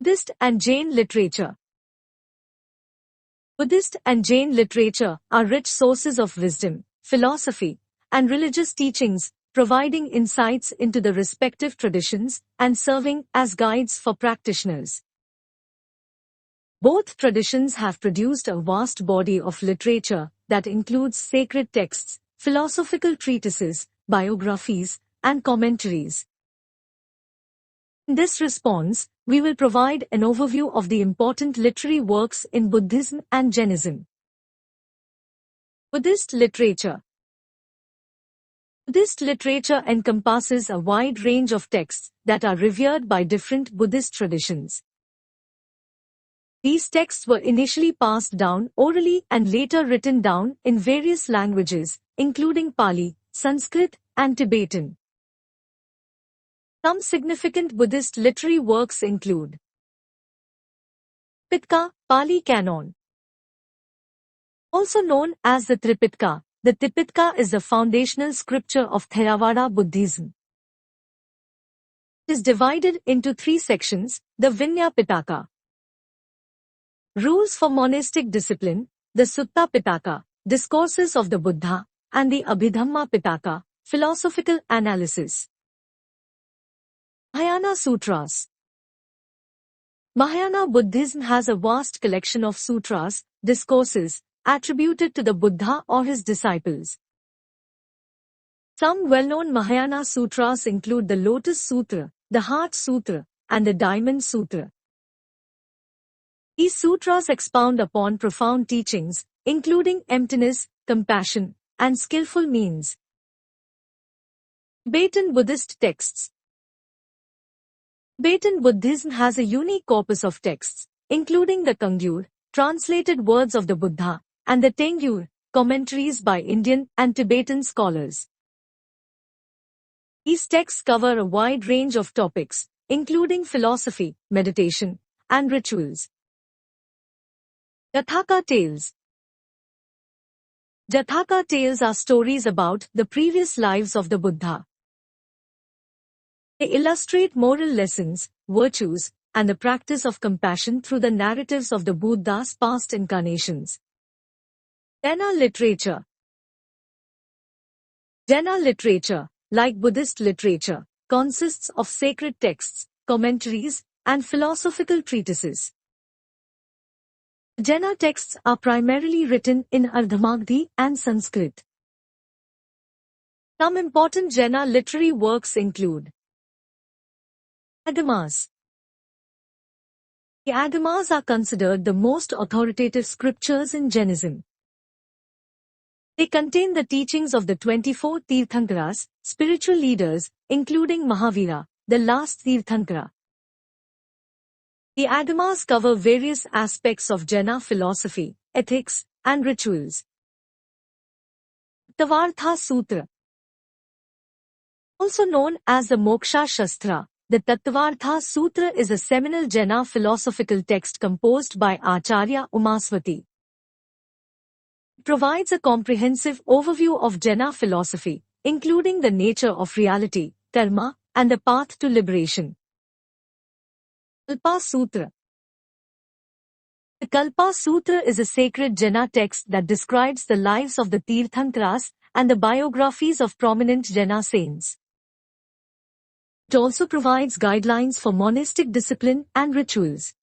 Buddhist and Jain literature. Buddhist and Jain literature are rich sources of wisdom, philosophy, and religious teachings, providing insights into the respective traditions and serving as guides for practitioners. Both traditions have produced a vast body of literature that includes sacred texts, philosophical treatises, biographies, and commentaries. In this response, we will provide an overview of the important literary works in Buddhism and Jainism. Buddhist literature. Buddhist literature encompasses a wide range of texts that are revered by different Buddhist traditions. These texts were initially passed down orally and later written down in various languages, including Pali, Sanskrit, and Tibetan. Some significant Buddhist literary works include Tripitaka, Pali Canon. Also known as the Tripitaka is the foundational scripture of Theravada Buddhism. It is divided into three sections: the Vinaya Pitaka, rules for monastic discipline; the Sutta Pitaka, discourses of the Buddha; and the Abhidhamma Pitaka, philosophical analysis. Mahayana Sutras. Mahayana Buddhism has a vast collection of sutras, discourses, attributed to the Buddha or his disciples. Some well-known Mahayana sutras include the Lotus Sutra, the Heart Sutra, and the Diamond Sutra. These sutras expound upon profound teachings, including emptiness, compassion, and skillful means. Tibetan Buddhist texts. Tibetan Buddhism has a unique corpus of texts, including the Kangyur, translated words of the Buddha, and the Tengyur, commentaries by Indian and Tibetan scholars. These texts cover a wide range of topics, including philosophy, meditation, and rituals. Jathaka tales. Jathaka tales are stories about the previous lives of the Buddha. They illustrate moral lessons, virtues, and the practice of compassion through the narratives of the Buddha's past incarnations. Jaina literature. Jaina literature, like Buddhist literature, consists of sacred texts, commentaries, and philosophical treatises. Jaina texts are primarily written in Ardhamadhi and Sanskrit. Some important Jaina literary works include Agamas. The Agamas are considered the most authoritative scriptures in Jainism. They contain the teachings of the 24 Tirthankaras, spiritual leaders, including Mahavira, the last Tirthankara. The Agamas cover various aspects of Jaina philosophy, ethics, and rituals. Tattvartha Sutra. Also known as the Moksha Shastra, the Tattvartha Sutra is a seminal Jaina philosophical text composed by Acharya Umaswati. It provides a comprehensive overview of Jaina philosophy, including the nature of reality, karma, and the path to liberation. Kalpa Sutra. The Kalpa Sutra is a sacred Jaina text that describes the lives of the Tirthankaras and the biographies of prominent Jaina saints. It also provides guidelines for monastic discipline and rituals.